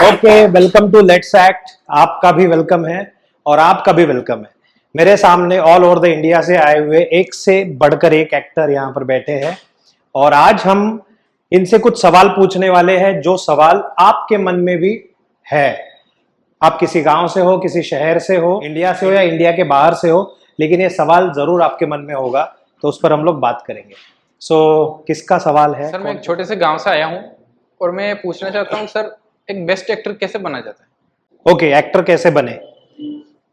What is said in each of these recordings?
Okay, welcome to let's act. आपका भी welcome है और आपका भी वेलकम है। मेरे सामने ऑल ओवर द इंडिया से आए हुए एक से बढ़कर एक एक्टर यहाँ पर बैठे हैं और आज हम इनसे कुछ सवाल पूछने वाले हैं जो सवाल आपके मन में भी है। आप किसी गांव से हो, किसी शहर से हो, इंडिया से हो या इंडिया के बाहर से हो, लेकिन ये सवाल जरूर आपके मन में होगा, तो उस पर हम लोग बात करेंगे। किसका सवाल है? सर मैं एक छोटे से गांव से आया हूँ और मैं पूछना चाहता हूँ सर, एक बेस्ट एक्टर कैसे बना जाता है? ओके, एक्टर कैसे बने?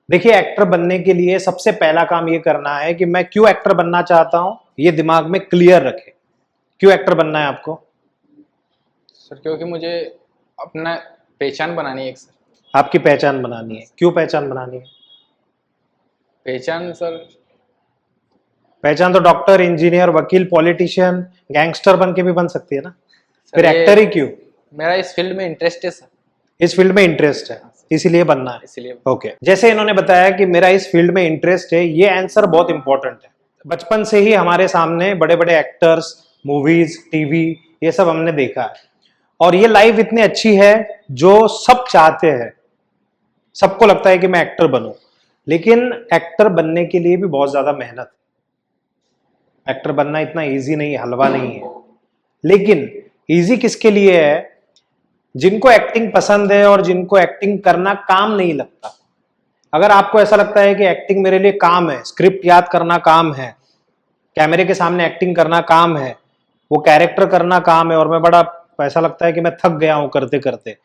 देखिए, एक्टर बनने के लिए सबसे पहला काम ये करना है कि मैं क्यों एक्टर बनना चाहता हूं, ये दिमाग में क्लियर रखें। क्यों एक्टर बनना है आपको? सर क्योंकि मुझे अपना पहचान बनानी है एक सर। आपकी पहचान बनानी है। क्यों पहचान बनानी है? पहचान सर, पहचान तो डॉक्टर, इंजीनियर, वकील, पॉलिटिशियन, गैंगस्टर बन के भी बन सकती है ना। फिर ये एक्टर ही क्यों? मेरा इस फील्ड में इंटरेस्ट है सर, इस फील्ड में इंटरेस्ट है, इसीलिए बनना है। इसीलिए। ओके, जैसे इन्होंने बताया कि मेरा इस फील्ड में इंटरेस्ट है, ये आंसर बहुत इंपॉर्टेंट है। बचपन से ही हमारे सामने बड़े बड़े एक्टर्स, मूवीज, टीवी, ये सब हमने देखा है और ये लाइफ इतनी अच्छी है जो सब चाहते हैं। सबको लगता है कि मैं एक्टर बनूं, लेकिन एक्टर बनने के लिए भी बहुत ज्यादा मेहनत है। एक्टर बनना इतना इजी नहीं है, हलवा नहीं है। लेकिन इजी किसके लिए है? जिनको एक्टिंग पसंद है और जिनको एक्टिंग करना काम नहीं लगता। अगर आपको ऐसा लगता है कि एक्टिंग मेरे लिए काम है, स्क्रिप्ट याद करना काम है, कैमरे के सामने एक्टिंग करना काम है, वो कैरेक्टर करना काम है और मैं बड़ा ऐसा लगता है कि मैं थक गया हूं करते करते,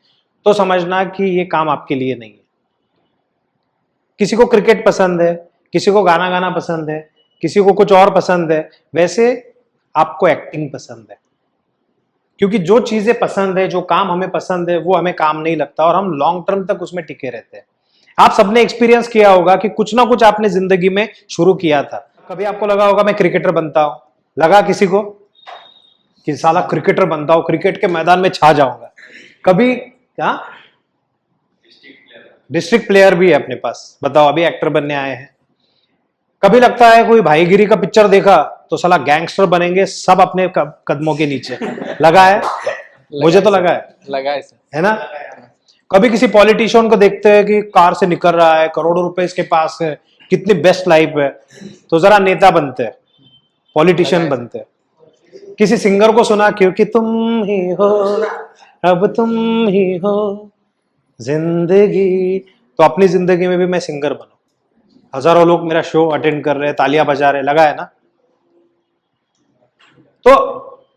तो समझना कि ये काम आपके लिए नहीं है। किसी को क्रिकेट पसंद है, किसी को गाना गाना पसंद है, किसी को कुछ और पसंद है, वैसे आपको एक्टिंग पसंद है। क्योंकि जो चीजें पसंद है, जो काम हमें पसंद है, वो हमें काम नहीं लगता और हम लॉन्ग टर्म तक उसमें टिके रहते हैं। आप सबने एक्सपीरियंस किया होगा कि कुछ ना कुछ आपने जिंदगी में शुरू किया था। कभी आपको लगा होगा मैं क्रिकेटर बनता हूं, लगा किसी को कि साला क्रिकेटर बनता हूं, क्रिकेट के मैदान में छा जाऊंगा। कभी क्या डिस्ट्रिक्ट प्लेयर भी है अपने पास, बताओ, अभी एक्टर बनने आए हैं। कभी लगता है कोई भाईगिरी का पिक्चर देखा तो साला गैंगस्टर बनेंगे सब अपने कदमों के नीचे, लगा है? मुझे तो लगा है सर, है ना? कभी किसी पॉलिटिशियन को देखते हैं कि कार से निकल रहा है, करोड़ों रुपए इसके पास है, कितनी बेस्ट लाइफ है, तो जरा नेता बनते हैं, पॉलिटिशियन बनते हैं। किसी सिंगर को सुना, क्योंकि तुम ही हो, अब तुम ही हो जिंदगी, तो अपनी जिंदगी में भी मैं सिंगर बनूं। हजारों लोग मेरा शो अटेंड कर रहे हैं, तालियां बजा रहे हैं, लगा है ना? तो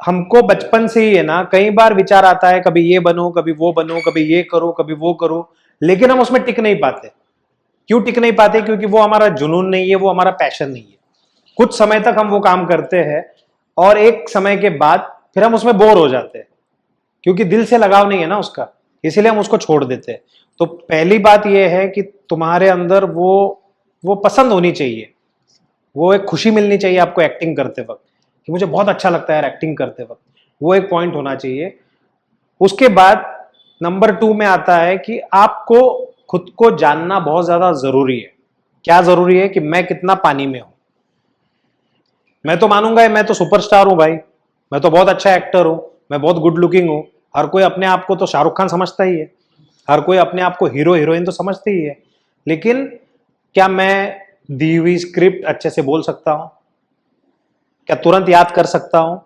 हमको बचपन से ही है ना, कई बार विचार आता है कभी ये बनो, कभी वो बनो, कभी ये करो, कभी वो करो, लेकिन हम उसमें टिक नहीं पाते। क्यों टिक नहीं पाते? क्योंकि वो हमारा जुनून नहीं है, वो हमारा पैशन नहीं है। कुछ समय तक हम वो काम करते हैं और एक समय के बाद फिर हम उसमें बोर हो जाते हैं, क्योंकि दिल से लगाव नहीं है ना उसका, इसीलिए हम उसको छोड़ देते हैं। तो पहली बात यह है कि तुम्हारे अंदर वो पसंद होनी चाहिए, वो एक खुशी मिलनी चाहिए आपको एक्टिंग करते वक्त कि मुझे बहुत अच्छा लगता है एक्टिंग करते वक्त, वो एक पॉइंट होना चाहिए। उसके बाद नंबर 2 में आता है कि आपको खुद को जानना बहुत ज्यादा जरूरी है। क्या जरूरी है? कि मैं कितना पानी में हूं। मैं तो मानूंगा मैं तो सुपरस्टार हूं भाई, मैं तो बहुत अच्छा एक्टर हूं, मैं बहुत गुड लुकिंग हूं। हर कोई अपने आप को तो शाहरुख खान समझता ही है, हर कोई अपने आप को हीरो हीरोइन तो समझते ही है। लेकिन क्या मैं दी हुई स्क्रिप्ट अच्छे से बोल सकता हूं? क्या तुरंत याद कर सकता हूं?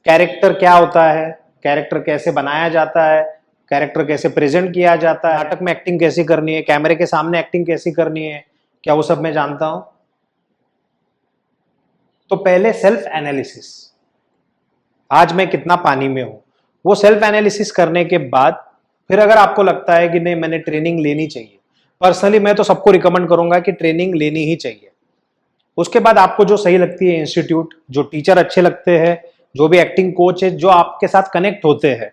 कैरेक्टर क्या होता है, कैरेक्टर कैसे बनाया जाता है, कैरेक्टर कैसे प्रेजेंट किया जाता है, नाटक में एक्टिंग कैसी करनी है, कैमरे के सामने एक्टिंग कैसी करनी है, क्या वो सब मैं जानता हूं? तो पहले सेल्फ एनालिसिस, आज मैं कितना पानी में हूं, वो सेल्फ एनालिसिस करने के बाद फिर अगर आपको लगता है कि नहीं मैंने ट्रेनिंग लेनी चाहिए, पर्सनली मैं तो सबको रिकमेंड करूंगा कि ट्रेनिंग लेनी ही चाहिए। उसके बाद आपको जो सही लगती है इंस्टीट्यूट, जो टीचर अच्छे लगते हैं, जो भी एक्टिंग कोच है जो आपके साथ कनेक्ट होते हैं,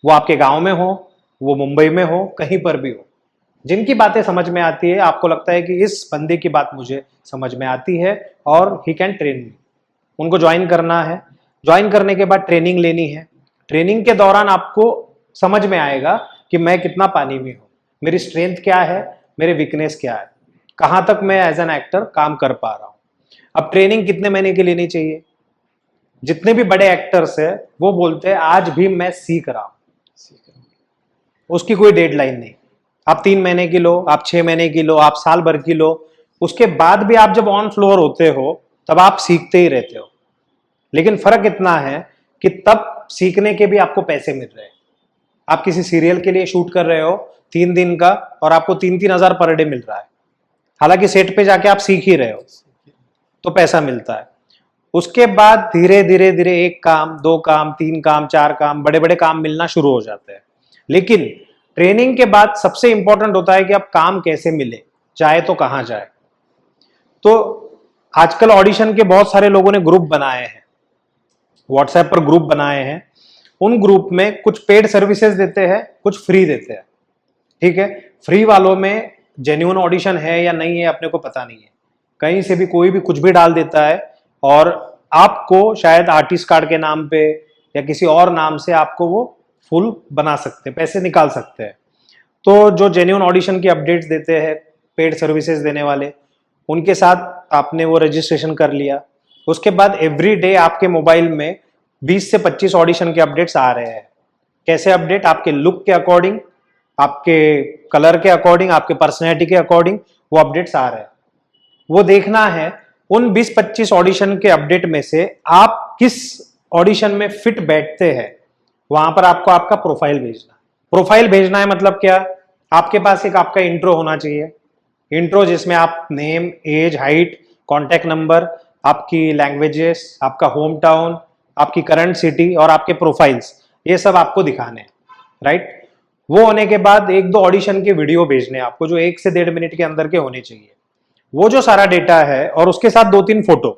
वो आपके गांव में हो, वो मुंबई में हो, कहीं पर भी हो, जिनकी बातें समझ में आती है, आपको लगता है कि इस बंदे की बात मुझे समझ में आती है और ही कैन ट्रेन मी, उनको ज्वाइन करना है। ज्वाइन करने के बाद ट्रेनिंग लेनी है। ट्रेनिंग के दौरान आपको समझ में आएगा कि मैं कितना पानी में हूं, मेरी स्ट्रेंथ क्या है, मेरे वीकनेस क्या है, कहां तक मैं एज एन एक्टर काम कर पा रहा हूं। अब ट्रेनिंग कितने महीने की लेनी चाहिए? जितने भी बड़े एक्टर्स हैं वो बोलते हैं आज भी मैं सीख रहा हूं। उसकी कोई डेडलाइन नहीं। आप 3 महीने की लो, आप 6 महीने की लो, आप साल भर की लो, उसके बाद भी आप जब ऑन फ्लोर होते हो तब आप सीखते ही रहते हो। लेकिन फर्क इतना है कि तब सीखने के भी आपको पैसे मिल रहे हैं। आप किसी सीरियल के लिए शूट कर रहे हो 3 दिन का और आपको 3-3 हज़ार पर डे मिल रहा है, हालांकि सेट पे जाके आप सीख ही रहे हो, तो पैसा मिलता है। उसके बाद धीरे धीरे धीरे 1 काम, 2 काम, 3 काम, 4 काम, बड़े बड़े काम मिलना शुरू हो जाते हैं। लेकिन ट्रेनिंग के बाद सबसे इंपॉर्टेंट होता है कि अब काम कैसे मिले, जाए तो कहां जाए। तो आजकल ऑडिशन के बहुत सारे लोगों ने ग्रुप बनाए हैं, व्हाट्सएप पर ग्रुप बनाए हैं। उन ग्रुप में कुछ पेड सर्विसेज देते हैं, कुछ फ्री देते हैं। ठीक है, फ्री वालों में जेन्युइन ऑडिशन है या नहीं है अपने को पता नहीं है, कहीं से भी कोई भी कुछ भी डाल देता है और आपको शायद आर्टिस्ट कार्ड के नाम पे या किसी और नाम से आपको वो फुल बना सकते हैं, पैसे निकाल सकते हैं। तो जो जेन्युइन ऑडिशन की अपडेट्स देते हैं पेड सर्विसेज देने वाले, उनके साथ आपने वो रजिस्ट्रेशन कर लिया। उसके बाद एवरी डे आपके मोबाइल में 20 से 25 ऑडिशन के अपडेट्स आ रहे हैं। कैसे अपडेट? आपके लुक के अकॉर्डिंग, आपके कलर के अकॉर्डिंग, आपके पर्सनैलिटी के अकॉर्डिंग वो अपडेट्स आ रहे हैं। वो देखना है उन 20-25 ऑडिशन के अपडेट में से आप किस ऑडिशन में फिट बैठते हैं, वहां पर आपको आपका प्रोफाइल भेजना। प्रोफाइल भेजना है मतलब क्या? आपके पास एक आपका इंट्रो होना चाहिए, इंट्रो जिसमें आप name, age, height, contact number, आपकी लैंग्वेजेस, आपका होम टाउन, आपकी करंट सिटी और आपके प्रोफाइल्स, ये सब आपको दिखाने हैं, राइट। वो होने के बाद 1-2 ऑडिशन के वीडियो भेजने हैं आपको, जो 1 से 1.5 मिनट के अंदर के होने चाहिए। वो जो सारा डेटा है और उसके साथ 2-3 फोटो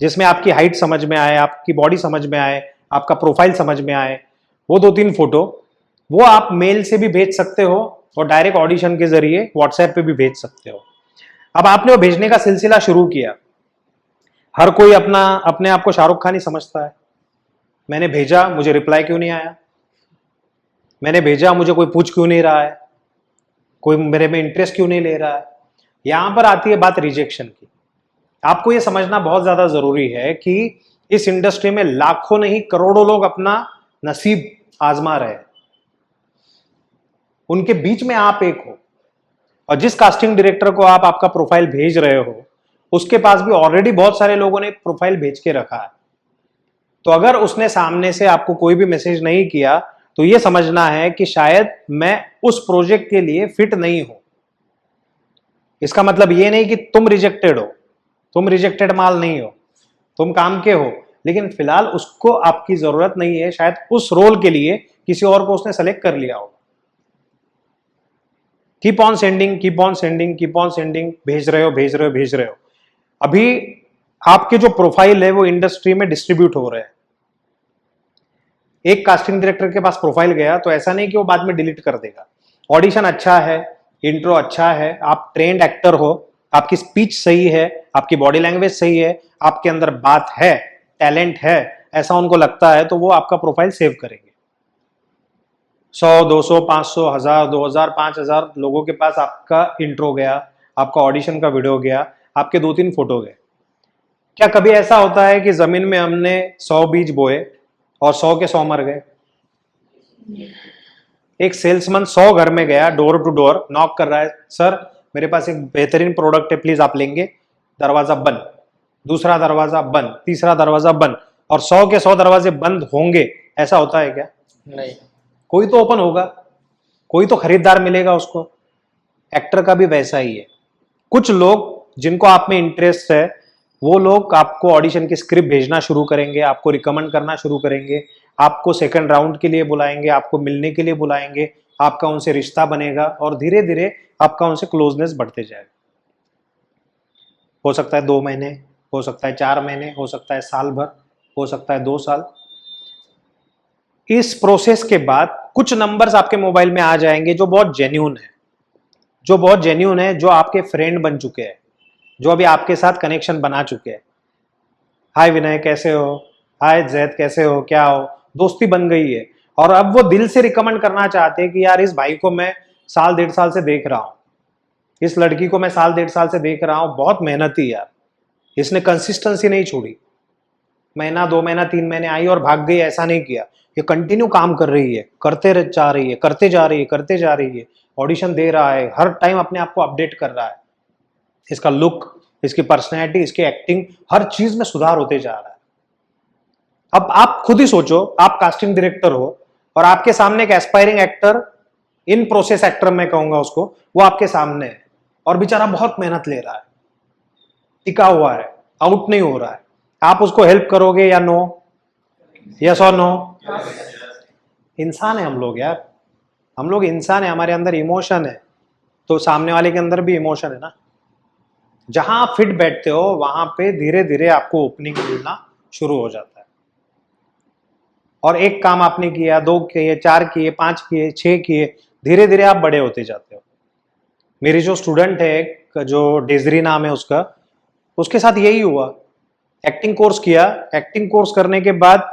जिसमें आपकी हाइट समझ में आए, आपकी बॉडी समझ में आए, आपका प्रोफाइल समझ में आए, वो 2-3 फोटो वो आप मेल से भी भेज सकते हो और डायरेक्ट ऑडिशन के जरिए व्हाट्सएप पे भी भेज सकते हो। अब आपने वो भेजने का सिलसिला शुरू किया। हर कोई अपने आप को शाहरुख खान ही समझता है। मैंने भेजा, मुझे रिप्लाई क्यों नहीं आया, मैंने भेजा, मुझे कोई पूछ क्यों नहीं रहा है, कोई मेरे में इंटरेस्ट क्यों नहीं ले रहा है। यहां पर आती है बात रिजेक्शन की। आपको यह समझना बहुत ज्यादा जरूरी है कि इस इंडस्ट्री में लाखों नहीं करोड़ों लोग अपना नसीब आजमा रहे हैं, उनके बीच में आप एक हो। और जिस कास्टिंग डायरेक्टर को आप आपका प्रोफाइल भेज रहे हो, उसके पास भी ऑलरेडी बहुत सारे लोगों ने प्रोफाइल भेज के रखा है। तो अगर उसने सामने से आपको कोई भी मैसेज नहीं किया तो यह समझना है कि शायद मैं उस प्रोजेक्ट के लिए फिट नहीं हूं। इसका मतलब यह नहीं कि तुम रिजेक्टेड हो, तुम रिजेक्टेड माल नहीं हो, तुम काम के हो, लेकिन फिलहाल उसको आपकी जरूरत नहीं है, शायद उस रोल के लिए किसी और को उसने सेलेक्ट कर लिया हो। Keep on sending, keep on sending, keep on sending, भेज रहे हो, भेज रहे हो, भेज रहे हो। अभी आपके जो प्रोफाइल है वो इंडस्ट्री में डिस्ट्रीब्यूट हो रहे हैं। एक कास्टिंग डायरेक्टर के पास प्रोफाइल गया तो ऐसा नहीं कि वो बाद में डिलीट कर देगा। ऑडिशन अच्छा है, इंट्रो अच्छा है, आप ट्रेंड एक्टर हो, आपकी स्पीच सही है, आपकी बॉडी लैंग्वेज सही है, आपके अंदर बात है, टैलेंट है, ऐसा उनको लगता है तो वो आपका प्रोफाइल सेव करेंगे। 100, 200, 500, 1000, 2000, 5000 लोगों के पास आपका इंट्रो गया, आपका ऑडिशन का वीडियो गया, आपके 2-3 फोटो गए। क्या कभी ऐसा होता है कि जमीन में हमने 100 बीज बोए और 100 के 100 मर गए? एक सेल्समैन 100 घर में गया, डोर टू डोर नॉक कर रहा है, सर मेरे पास एक बेहतरीन प्रोडक्ट है, प्लीज आप लेंगे? दरवाजा बंद, दूसरा दरवाजा बंद, तीसरा दरवाजा बंद, और 100 के 100 दरवाजे बंद होंगे, ऐसा होता है क्या? नहीं। कोई तो ओपन होगा, कोई तो खरीदार मिलेगा उसको। एक्टर का भी वैसा ही है। कुछ लोग जिनको आप में इंटरेस्ट है वो लोग आपको ऑडिशन की स्क्रिप्ट भेजना शुरू करेंगे, आपको रिकमेंड करना शुरू करेंगे, आपको सेकंड राउंड के लिए बुलाएंगे, आपको मिलने के लिए बुलाएंगे, आपका उनसे रिश्ता बनेगा और धीरे धीरे आपका उनसे क्लोजनेस बढ़ते जाएगा। हो सकता है 2 महीने, हो सकता है 4 महीने, हो सकता है साल भर, हो सकता है 2 साल। इस प्रोसेस के बाद कुछ नंबर्स आपके मोबाइल में आ जाएंगे जो बहुत जेन्यून है, जो बहुत जेन्यून है, जो आपके फ्रेंड बन चुके हैं, जो अभी आपके साथ कनेक्शन बना चुके हैं। हाय विनय कैसे हो, हाय जैद कैसे हो, क्या हो, दोस्ती बन गई है। और अब वो दिल से रिकमेंड करना चाहते हैं कि यार इस भाई को मैं 1-1.5 साल से देख रहा हूँ, इस लड़की को मैं 1-1.5 साल से देख रहा हूँ, बहुत मेहनती यार, इसने कंसिस्टेंसी नहीं छोड़ी, महीना 2 महीना 3 महीने आई और भाग गई, ऐसा नहीं किया। ये कंटिन्यू काम कर रही है, जा रही है, करते जा रही है, करते जा रही है, ऑडिशन दे रहा है, हर टाइम अपने आप को अपडेट कर रहा है। इसका लुक, इसकी पर्सनैलिटी, इसकी एक्टिंग, हर चीज में सुधार होते जा रहा है। अब आप खुद ही सोचो, आप कास्टिंग डायरेक्टर हो और आपके सामने एक aspiring actor, in process actor मैं कहूंगा उसको, वो आपके सामने है और बेचारा बहुत मेहनत ले रहा है, टिका हुआ है, आउट नहीं हो रहा है। आप उसको हेल्प करोगे या नो? यस और नो? इंसान है हम लोग यार, हम लोग इंसान है, हमारे अंदर इमोशन है, तो सामने वाले के अंदर भी इमोशन है ना। जहां आप फिट बैठते हो वहां पे धीरे धीरे आपको ओपनिंग मिलना शुरू हो जाता है। और एक काम आपने किया, 2 किए, 4 किए, 5 किए, 6 किए, धीरे धीरे आप बड़े होते जाते हो। मेरी जो स्टूडेंट है, जो डेजरी नाम है उसका, उसके साथ यही हुआ। एक्टिंग कोर्स किया, एक्टिंग कोर्स करने के बाद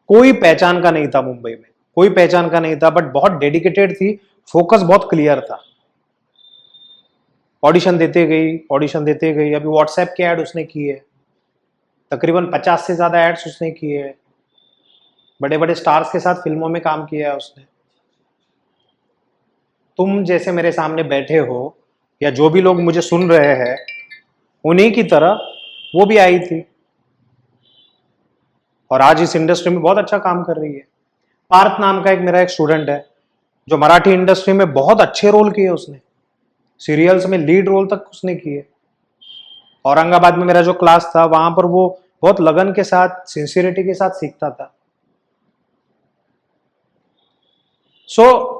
कोई पहचान का नहीं था मुंबई में, कोई पहचान का नहीं था, बट बहुत डेडिकेटेड थी, फोकस बहुत क्लियर था। ऑडिशन देते गई, ऑडिशन देते गई। अभी व्हाट्सएप के ऐड उसने किए, तकरीबन 50 से ज्यादा एड्स उसने किए हैं, बड़े बड़े स्टार्स के साथ फिल्मों में काम किया है उसने। तुम जैसे मेरे सामने बैठे हो या जो भी लोग मुझे सुन रहे हैं, उन्हीं की तरह वो भी आई थी और आज इस इंडस्ट्री में बहुत अच्छा काम कर रही है। पार्थ नाम का एक मेरा एक स्टूडेंट है, जो मराठी इंडस्ट्री में बहुत अच्छे रोल किए उसने, सीरियल्स में लीड रोल तक उसने किए। औरंगाबाद में मेरा जो क्लास था, वहां पर वो बहुत लगन के साथ, सिंसियरिटी के साथ सीखता था। सो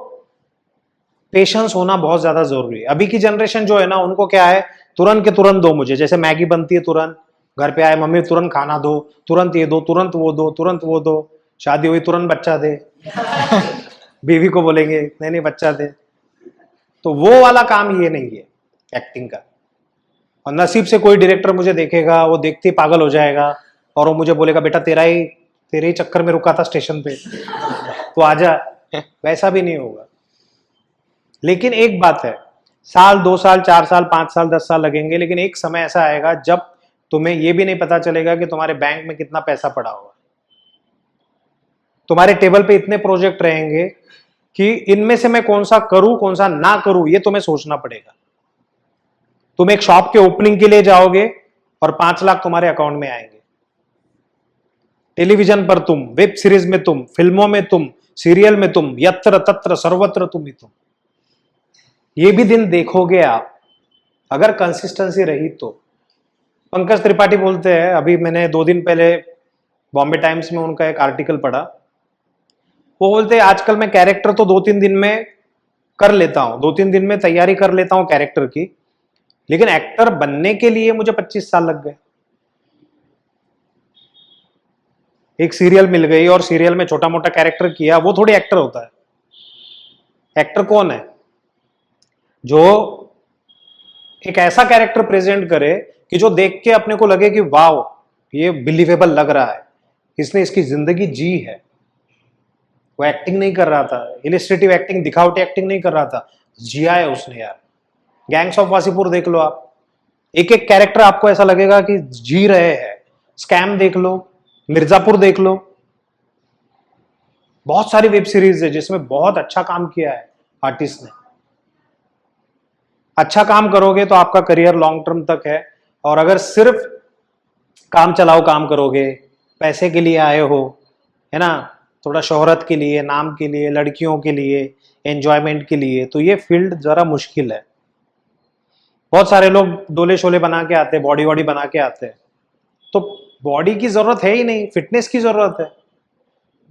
पेशेंस होना बहुत ज्यादा जरूरी है। अभी की जनरेशन जो है ना, उनको क्या है, तुरंत के तुरंत दो मुझे, जैसे मैगी बनती है तुरंत, घर पे आए मम्मी तुरंत खाना दो, तुरंत ये दो, तुरंत वो दो, तुरंत वो दो, शादी हुई तुरंत बच्चा दे। बीवी को बोलेंगे नहीं नहीं बच्चा दे। तो वो वाला काम ये नहीं है एक्टिंग का। और नसीब से कोई डायरेक्टर मुझे देखेगा, वो देखते ही पागल हो जाएगा और वो मुझे बोलेगा बेटा तेरे ही चक्कर में रुका था स्टेशन पे, तो आजा। वैसा भी नहीं होगा। लेकिन एक बात है, साल 2 साल 4 साल 5 साल 10 साल लगेंगे, लेकिन एक समय ऐसा आएगा जब तुम्हें यह भी नहीं पता चलेगा कि तुम्हारे बैंक में कितना पैसा पड़ा हुआ है। तुम्हारे टेबल पे इतने प्रोजेक्ट रहेंगे कि इनमें से मैं कौन सा करूं कौन सा ना करूं, ये तुम्हें सोचना पड़ेगा। तुम एक शॉप के ओपनिंग के लिए जाओगे और 5 लाख तुम्हारे अकाउंट में आएंगे। टेलीविजन पर तुम, वेब सीरीज में तुम, फिल्मों में तुम, सीरियल में तुम, यत्र तत्र सर्वत्र तुम ही तुम। ये भी दिन देखोगे आप, अगर कंसिस्टेंसी रही तो। पंकज त्रिपाठी बोलते हैं, अभी मैंने 2 दिन पहले बॉम्बे टाइम्स में उनका एक आर्टिकल पढ़ा, वो बोलते हैं आजकल मैं कैरेक्टर तो 2-3 दिन में कर लेता हूं, 2-3 दिन में तैयारी कर लेता हूं कैरेक्टर की, लेकिन एक्टर बनने के लिए मुझे 25 साल लग गए। एक सीरियल मिल गई और सीरियल में छोटा मोटा कैरेक्टर किया, वो थोड़ी एक्टर होता है। एक्टर कौन है? जो एक ऐसा कैरेक्टर प्रेजेंट करे कि जो देख के अपने को लगे कि वाओ ये बिलीवेबल लग रहा है, इसने इसकी जिंदगी जी है। वो एक्टिंग नहीं कर रहा था, इलिस्ट्रेटिव एक्टिंग, दिखावटी एक्टिंग नहीं कर रहा था, जिया है उसने यार। गैंग्स ऑफ वासीपुर देख लो आप, एक एक कैरेक्टर आपको ऐसा लगेगा कि जी रहे हैं। स्कैम देख लो, मिर्जापुर देख लो, बहुत सारी वेब सीरीज है जिसमें बहुत अच्छा काम किया है आर्टिस्ट ने। अच्छा काम करोगे तो आपका करियर लॉन्ग टर्म तक है। और अगर सिर्फ काम चलाओ काम करोगे, पैसे के लिए आए हो, है ना, थोड़ा शोहरत के लिए, नाम के लिए, लड़कियों के लिए, एंजॉयमेंट के लिए, तो ये फील्ड जरा मुश्किल है। बहुत सारे लोग डोले शोले बना के आते हैं, बॉडी वॉडी बना के आते हैं, तो बॉडी की जरूरत है ही नहीं, फिटनेस की जरूरत है।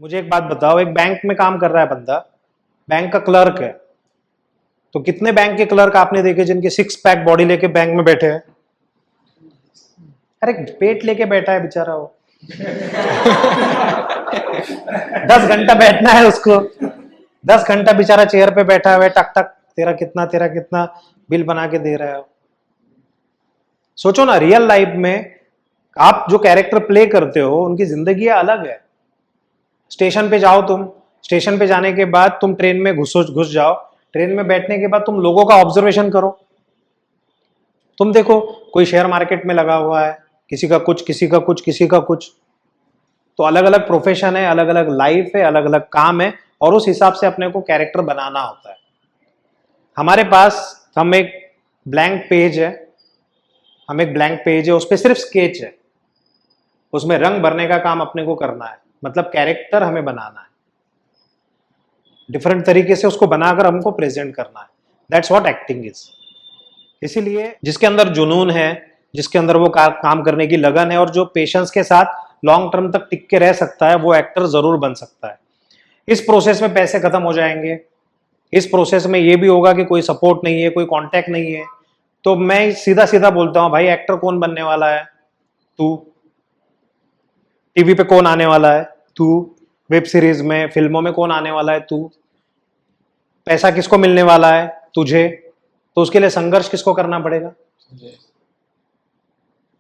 मुझे एक बात बताओ, एक बैंक में काम कर रहा है बंदा, बैंक का क्लर्क है, तो कितने बैंक के क्लर्क आपने देखे जिनके 6 पैक बॉडी लेके बैंक में बैठे हैं? अरे पेट लेके बैठा है बेचारा वो। 10 घंटा बैठना है उसको, 10 घंटा बेचारा चेयर पे बैठा हुआ है, टक टक तेरा कितना बिल बना के दे रहा है। सोचो ना, रियल लाइफ में आप जो कैरेक्टर प्ले करते हो उनकी जिंदगी अलग है। स्टेशन पे जाओ तुम, स्टेशन पे जाने के बाद तुम ट्रेन में घुस जाओ, ट्रेन में बैठने के बाद तुम लोगों का ऑब्जर्वेशन करो। तुम देखो कोई शेयर मार्केट में लगा हुआ है, किसी का कुछ, किसी का कुछ, किसी का कुछ, तो अलग अलग प्रोफेशन है, अलग अलग लाइफ है, अलग अलग काम है, और उस हिसाब से अपने को कैरेक्टर बनाना होता है। हमारे पास हम एक ब्लैंक पेज है, उस पर सिर्फ स्केच है, उसमें रंग भरने का काम अपने को करना है, मतलब कैरेक्टर हमें बनाना है, डिफरेंट तरीके से उसको बनाकर हमको प्रेजेंट करना है। That's what acting is. इसीलिए जिसके अंदर जुनून है, जिसके अंदर वो काम करने की लगन है, और जो पेशेंस के साथ लॉन्ग टर्म तक टिक के रह सकता है, वो एक्टर जरूर बन सकता है। इस प्रोसेस में पैसे खत्म हो जाएंगे, इस प्रोसेस में ये भी होगा कि कोई सपोर्ट नहीं है, कोई कांटेक्ट नहीं है, तो मैं सीधा सीधा बोलता हूं, भाई एक्टर कौन बनने वाला है? तू। टीवी पे कौन आने वाला है? तू। वेब सीरीज में, फिल्मों में कौन आने वाला है? तू। पैसा किसको मिलने वाला है? तुझे। तो उसके लिए संघर्ष किसको करना पड़ेगा?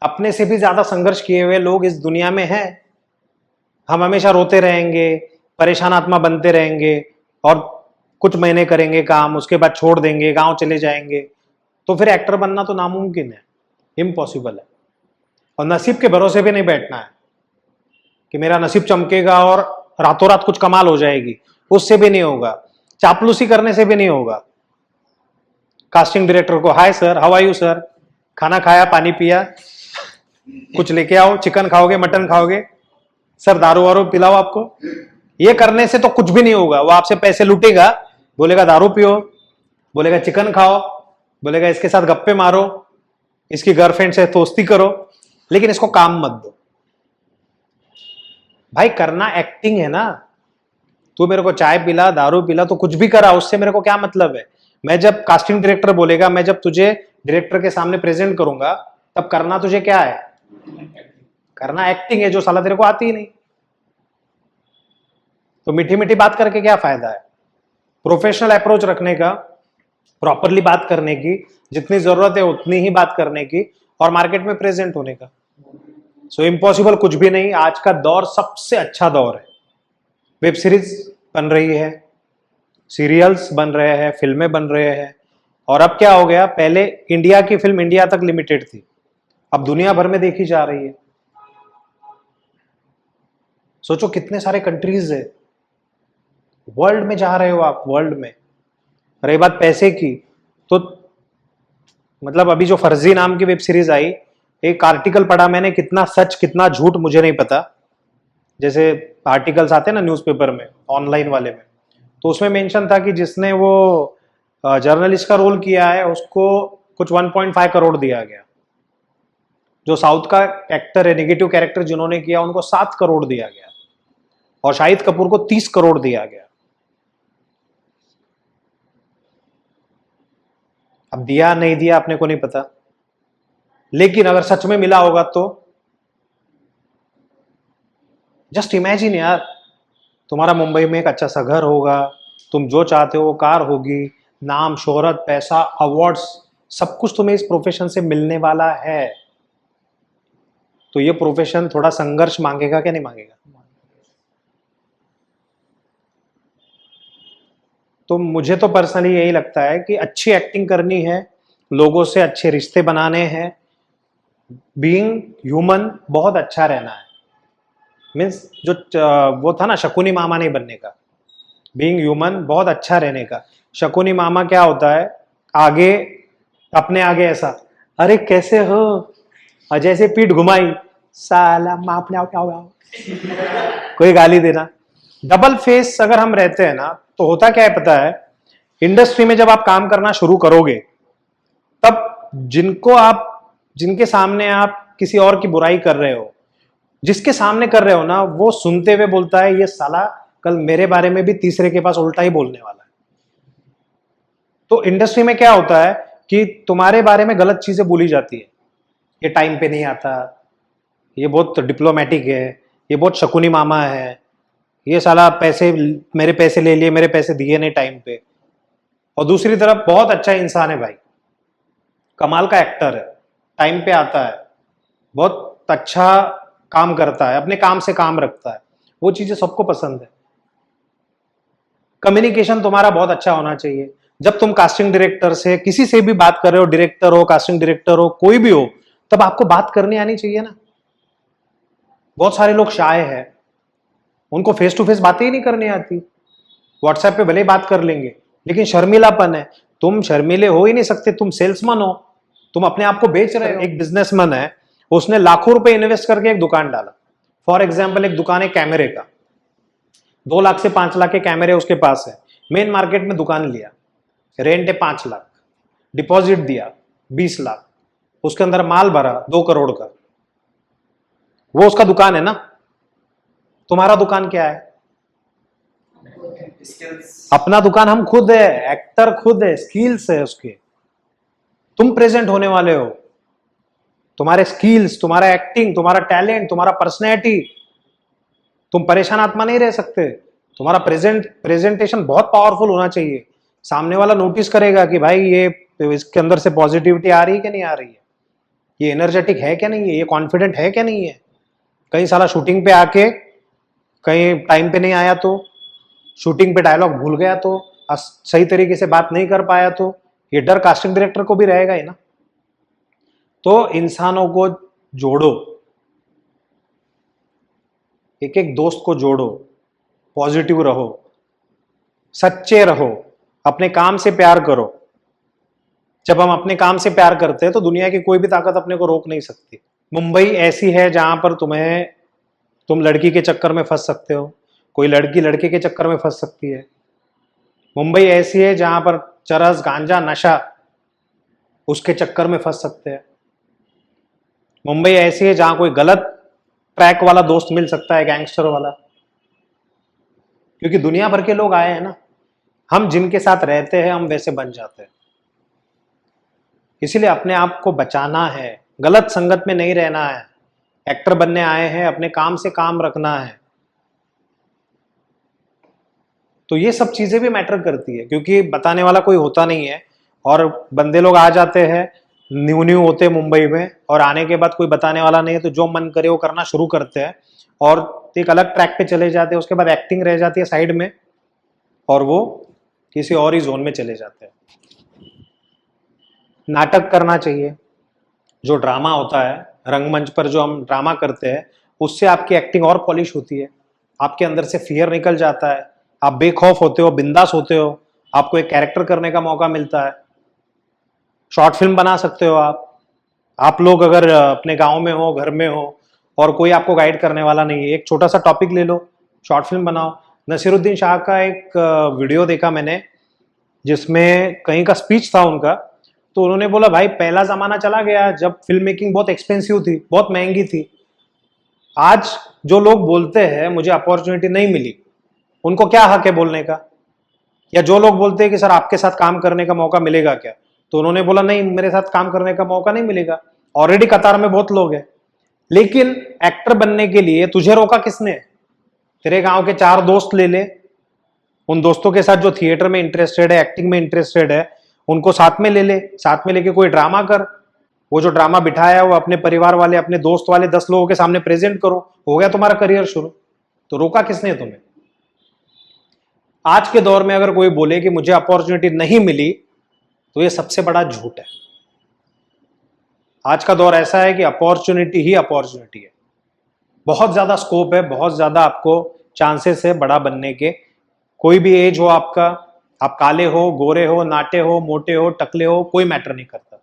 अपने से भी ज्यादा संघर्ष किए हुए लोग इस दुनिया में हैं। हम हमेशा रोते रहेंगे, परेशान आत्मा बनते रहेंगे, और कुछ महीने करेंगे काम, उसके बाद छोड़ देंगे, गांव चले जाएंगे, तो फिर एक्टर बनना तो नामुमकिन है, इम्पॉसिबल है। और नसीब के भरोसे भी नहीं बैठना है कि मेरा नसीब चमकेगा और रातों रात कुछ कमाल हो जाएगी, उससे भी नहीं होगा। चापलूसी करने से भी नहीं होगा। कास्टिंग डायरेक्टर को, hi sir, how are you sir, खाना खाया, पानी पिया, कुछ लेके आओ, चिकन खाओगे, मटन खाओगे, सर दारू वारू पिलाओ आपको, ये करने से तो कुछ भी नहीं होगा। वो आपसे पैसे लूटेगा, बोलेगा दारू पियो, बोलेगा चिकन खाओ, बोलेगा इसके साथ गप्पे मारो, इसकी गर्लफ्रेंड से दोस्ती करो, लेकिन इसको काम मत दो। भाई करना एक्टिंग है ना। तू मेरे को चाय पिला, दारू पिला, तो कुछ भी करा, उससे मेरे को क्या मतलब है। मैं जब कास्टिंग डायरेक्टर बोलेगा, मैं जब तुझे डायरेक्टर के सामने प्रेजेंट करूंगा, तब करना तुझे क्या है? करना एक्टिंग है, जो साला तेरे को आती ही नहीं। तो मीठी मीठी बात करके क्या फायदा है? प्रोफेशनल अप्रोच रखने का, प्रॉपरली बात करने की, जितनी जरूरत है उतनी ही बात करने की, और मार्केट में प्रेजेंट होने का। सो इम्पॉसिबल कुछ भी नहीं। आज का दौर सबसे अच्छा दौर है। वेब सीरीज बन रही है, सीरियल्स बन रहे हैं, फिल्में बन रहे हैं, और अब क्या हो गया, पहले इंडिया की फिल्म इंडिया तक लिमिटेड थी, अब दुनिया भर में देखी जा रही है। सोचो कितने सारे कंट्रीज है, वर्ल्ड में जा रहे हो आप, वर्ल्ड में। रही बात पैसे की, तो मतलब अभी जो फर्जी नाम की वेब सीरीज आई, एक आर्टिकल पढ़ा मैंने, कितना सच कितना झूठ मुझे नहीं पता, जैसे आर्टिकल्स आते हैं ना न्यूज़पेपर में, ऑनलाइन वाले में, तो उसमें मेंशन था कि जिसने वो जर्नलिस्ट का रोल किया है उसको कुछ 1.5 करोड़ दिया गया। जो साउथ का एक्टर है, नेगेटिव कैरेक्टर जिन्होंने किया, उनको 7 करोड़ दिया गया, और शाहिद कपूर को 30 करोड़ दिया गया। अब दिया नहीं दिया अपने को नहीं पता, लेकिन अगर सच में मिला होगा तो जस्ट इमेजिन यार, तुम्हारा मुंबई में एक अच्छा सा घर होगा, तुम जो चाहते हो वो कार होगी, नाम, शोहरत, पैसा, अवार्ड्स, सब कुछ तुम्हें इस प्रोफेशन से मिलने वाला है। तो ये प्रोफेशन थोड़ा संघर्ष मांगेगा क्या नहीं मांगेगा? तो मुझे तो पर्सनली यही लगता है कि अच्छी एक्टिंग करनी है, लोगों से अच्छे रिश्ते बनाने हैं, बीइंग ह्यूमन बहुत अच्छा रहना है। मीन्स जो वो था ना, शकुनी मामा नहीं बनने का, बीइंग ह्यूमन बहुत अच्छा रहने का। शकुनी मामा क्या होता है, आगे अपने आगे ऐसा, अरे कैसे हो, और जैसे पीठ घुमाई, साला माप कोई गाली देना। डबल फेस अगर हम रहते हैं ना, तो होता क्या है पता है, इंडस्ट्री में जब आप काम करना शुरू करोगे, तब जिनके सामने आप किसी और की बुराई कर रहे हो, जिसके सामने कर रहे हो ना, वो सुनते हुए बोलता है, ये साला कल मेरे बारे में भी तीसरे के पास उल्टा ही बोलने वाला है। तो इंडस्ट्री में क्या होता है कि तुम्हारे बारे में गलत चीजें बोली जाती है, ये टाइम पे नहीं आता, ये बहुत डिप्लोमेटिक है, ये बहुत शकुनी मामा है, ये साला मेरे पैसे ले लिए, मेरे पैसे दिए नहीं टाइम पे। और दूसरी तरफ बहुत अच्छा इंसान है भाई, कमाल का एक्टर है, टाइम पे आता है, बहुत अच्छा काम करता है, अपने काम से काम रखता है, वो चीजें सबको पसंद है। कम्युनिकेशन तुम्हारा बहुत अच्छा होना चाहिए। जब तुम कास्टिंग डायरेक्टर से किसी से भी बात कर रहे हो, डायरेक्टर हो, कास्टिंग डायरेक्टर हो, कोई भी हो, तब आपको बात करनी आनी चाहिए ना। बहुत सारे लोग शाय है, उनको फेस टू फेस बातें ही नहीं करनी आती, व्हाट्सएप पे भले ही बात कर लेंगे, लेकिन शर्मीलापन है। तुम शर्मीले हो ही नहीं सकते, तुम सेल्समैन हो, तुम अपने आप को बेच रहे हो। एक बिजनेसमैन है, उसने लाखों रुपए इन्वेस्ट करके एक दुकान डाला। फॉर एग्जाम्पल एक दुकान है कैमरे का, 2 लाख से 5 लाख के कैमरे उसके पास है, मेन मार्केट में दुकान लिया, रेंट है 5 लाख, डिपॉजिट दिया 20 लाख, उसके अंदर माल भरा 2 करोड़ का, वो उसका दुकान है ना। तुम्हारा दुकान क्या है? अपना दुकान हम खुद है, एक्टर खुद है, स्किल्स है उसके। तुम प्रेजेंट होने वाले हो, तुम्हारे स्किल्स, तुम्हारा एक्टिंग, तुम्हारा टैलेंट, तुम्हारा पर्सनैलिटी, तुम परेशान आत्मा नहीं रह सकते। तुम्हारा प्रेजेंटेशन बहुत पावरफुल होना चाहिए। सामने वाला नोटिस करेगा कि भाई ये इसके अंदर से पॉजिटिविटी आ रही है कि नहीं आ रही है, ये एनर्जेटिक है क्या नहीं है, ये कॉन्फिडेंट है क्या नहीं है। कहीं साला शूटिंग पे आके कहीं टाइम पे नहीं आया तो, शूटिंग पे डायलॉग भूल गया तो, सही तरीके से बात नहीं कर पाया तो, ये डर कास्टिंग डायरेक्टर को भी रहेगा ही ना। तो इंसानों को जोड़ो, एक एक दोस्त को जोड़ो, पॉजिटिव रहो, सच्चे रहो, अपने काम से प्यार करो। जब हम अपने काम से प्यार करते हैं तो दुनिया की कोई भी ताकत अपने को रोक नहीं सकती। मुंबई ऐसी है जहां पर तुम लड़की के चक्कर में फंस सकते हो, कोई लड़की लड़के के चक्कर में फंस सकती है। मुंबई ऐसी है जहां पर चरस, गांजा, नशा, उसके चक्कर में फंस सकते हैं। मुंबई ऐसी है जहां कोई गलत ट्रैक वाला दोस्त मिल सकता है, गैंगस्टर वाला, क्योंकि दुनिया भर के लोग आए हैं ना। हम जिनके साथ रहते हैं हम वैसे बन जाते हैं। इसीलिए अपने आप को बचाना है, गलत संगत में नहीं रहना है। एक्टर बनने आए हैं, अपने काम से काम रखना है। तो ये सब चीजें भी मैटर करती है, क्योंकि बताने वाला कोई होता नहीं है और बंदे लोग आ जाते हैं, न्यू न्यू होते हैं मुंबई में, और आने के बाद कोई बताने वाला नहीं है, तो जो मन करे वो करना शुरू करते हैं और एक अलग ट्रैक पे चले जाते हैं। उसके बाद एक्टिंग रह जाती है साइड में और वो किसी और ही जोन में चले जाते हैं। नाटक करना चाहिए, जो ड्रामा होता है रंगमंच पर, जो हम ड्रामा करते हैं, उससे आपकी एक्टिंग और पॉलिश होती है। आपके अंदर से फियर निकल जाता है, आप बेखौफ होते हो, बिंदास होते हो, आपको एक कैरेक्टर करने का मौका मिलता है। शॉर्ट फिल्म बना सकते हो आप लोग अगर अपने गांव में हो, घर में हो और कोई आपको गाइड करने वाला नहीं है, एक छोटा सा टॉपिक ले लो, शॉर्ट फिल्म बनाओ। नसीरुद्दीन शाह का एक वीडियो देखा मैंने, जिसमें कहीं का स्पीच था उनका, तो उन्होंने बोला भाई पहला जमाना चला गया जब फिल्म मेकिंग बहुत एक्सपेंसिव थी, बहुत महंगी थी। आज जो लोग बोलते हैं मुझे अपॉर्चुनिटी नहीं मिली, उनको क्या हक है बोलने का? या जो लोग बोलते हैं कि सर आपके साथ काम करने का मौका मिलेगा क्या, तो उन्होंने बोला नहीं, मेरे साथ काम करने का मौका नहीं मिलेगा, ऑलरेडी कतार में बहुत लोग हैं। लेकिन एक्टर बनने के लिए तुझे रोका किसने? तेरे गांव के 4 दोस्त ले ले, उन दोस्तों के साथ जो थिएटर में इंटरेस्टेड है, एक्टिंग में इंटरेस्टेड है, उनको साथ में ले ले, साथ में लेके कोई ड्रामा कर। वो जो ड्रामा बिठाया है वो अपने परिवार वाले, अपने दोस्त वाले 10 लोगों के सामने प्रेजेंट करो, हो गया तुम्हारा करियर शुरू। तो रोका किसने तुम्हें? आज के दौर में अगर कोई बोले कि मुझे अपॉर्चुनिटी नहीं मिली, तो ये सबसे बड़ा झूठ है। आज का दौर ऐसा है कि अपॉर्चुनिटी ही अपॉर्चुनिटी है, बहुत ज्यादा स्कोप है, बहुत ज्यादा आपको चांसेस है बड़ा बनने के। कोई भी एज हो आपका, आप काले हो, गोरे हो, नाटे हो, मोटे हो, टकले हो, कोई मैटर नहीं करता।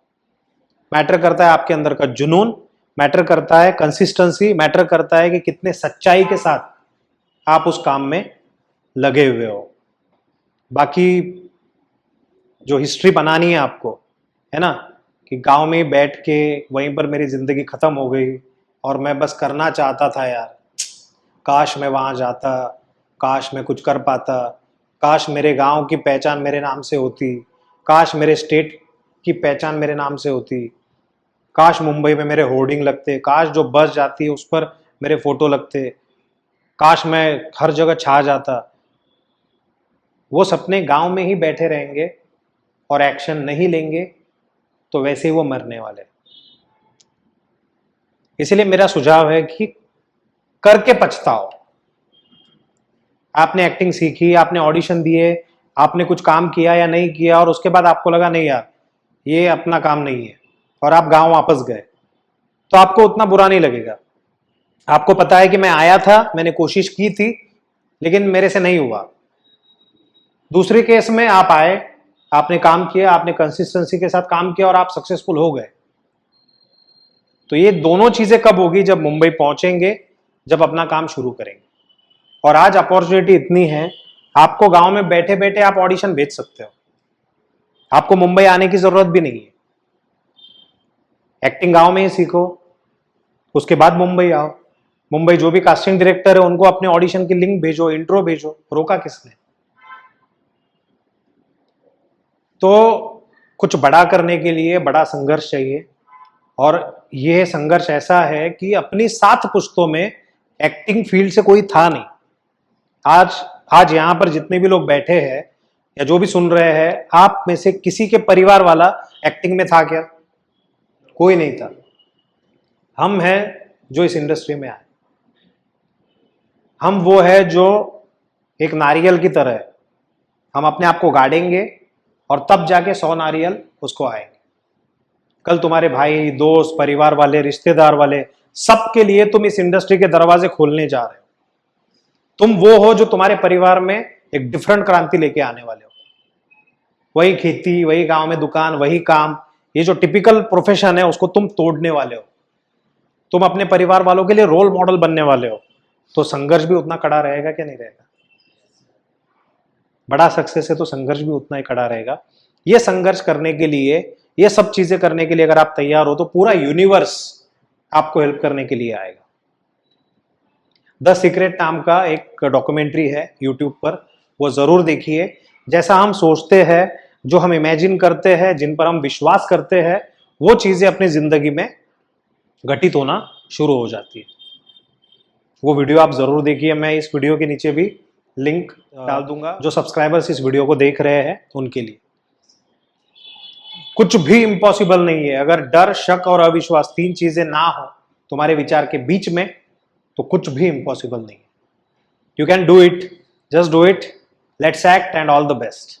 मैटर करता है आपके अंदर का जुनून, मैटर करता है कंसिस्टेंसी, मैटर करता है कि कितने सच्चाई के साथ आप उस काम में लगे हुए हो। बाकी जो हिस्ट्री बनानी है आपको, है ना, कि गांव में बैठ के वहीं पर मेरी जिंदगी खत्म हो गई और मैं बस करना चाहता था यार, काश मैं वहां जाता, काश मैं कुछ कर पाता, काश मेरे गांव की पहचान मेरे नाम से होती, काश मेरे स्टेट की पहचान मेरे नाम से होती, काश मुंबई में मेरे होर्डिंग लगते, काश जो बस जाती है उस पर मेरे फोटो लगते, काश मैं हर जगह छा जाता। वो सपने गांव में ही बैठे रहेंगे और एक्शन नहीं लेंगे तो वैसे ही वो मरने वाले। इसलिए मेरा सुझाव है कि करके पछताओ। आपने एक्टिंग सीखी, आपने ऑडिशन दिए, आपने कुछ काम किया या नहीं किया और उसके बाद आपको लगा नहीं यार ये अपना काम नहीं है, और आप गांव वापस गए, तो आपको उतना बुरा नहीं लगेगा। आपको पता है कि मैं आया था, मैंने कोशिश की थी, लेकिन मेरे से नहीं हुआ। दूसरे केस में आप आए, आपने काम किया, आपने कंसिस्टेंसी के साथ काम किया और आप सक्सेसफुल हो गए। तो ये दोनों चीजें कब होगी? जब मुंबई पहुंचेंगे, जब अपना काम शुरू करेंगे। और आज अपॉर्चुनिटी इतनी है, आपको गांव में बैठे बैठे आप ऑडिशन भेज सकते हो, आपको मुंबई आने की जरूरत भी नहीं है। एक्टिंग गांव में ही सीखो, उसके बाद मुंबई आओ। मुंबई जो भी कास्टिंग डायरेक्टर है उनको अपने ऑडिशन की लिंक भेजो, इंट्रो भेजो, रोका किसने? तो कुछ बड़ा करने के लिए बड़ा संघर्ष चाहिए, और यह संघर्ष ऐसा है कि अपनी 7 पुश्तों में एक्टिंग फील्ड से कोई था नहीं। आज यहां पर जितने भी लोग बैठे हैं या जो भी सुन रहे हैं, आप में से किसी के परिवार वाला एक्टिंग में था क्या? कोई नहीं था। हम हैं जो इस इंडस्ट्री में आए। हम वो है जो एक नारियल की तरह है, हम अपने आप को गाड़ेंगे और तब जाके 100 नारियल उसको आएंगे। कल तुम्हारे भाई, दोस्त, परिवार वाले, रिश्तेदार वाले, सबके लिए तुम इस इंडस्ट्री के दरवाजे खोलने जा रहे हो। तुम वो हो जो तुम्हारे परिवार में एक डिफरेंट क्रांति लेके आने वाले हो। वही खेती, वही गांव में दुकान, वही काम, ये जो टिपिकल प्रोफेशन है उसको तुम तोड़ने वाले हो। तुम अपने परिवार वालों के लिए रोल मॉडल बनने वाले हो। तो संघर्ष भी उतना कड़ा रहेगा क्या? नहीं रहेगा? बड़ा सक्सेस है तो संघर्ष भी उतना ही कड़ा रहेगा। ये संघर्ष करने के लिए, ये सब चीजें करने के लिए अगर आप तैयार हो तो पूरा यूनिवर्स आपको हेल्प करने के लिए आएगा। द सीक्रेट नाम का एक डॉक्यूमेंट्री है यूट्यूब पर, वो जरूर देखिए। जैसा हम सोचते हैं, जो हम इमेजिन करते हैं, जिन पर हम विश्वास करते हैं, वो चीजें अपनी जिंदगी में घटित होना शुरू हो जाती है। वो वीडियो आप जरूर देखिए। मैं इस वीडियो के नीचे भी लिंक डाल दूंगा, जो सब्सक्राइबर्स इस वीडियो को देख रहे हैं उनके लिए। कुछ भी इम्पॉसिबल नहीं है। अगर डर, शक और अविश्वास 3 चीजें ना हो तुम्हारे विचार के बीच में, तो कुछ भी इम्पॉसिबल नहीं है। You can do it, just do it, let's act and all the best.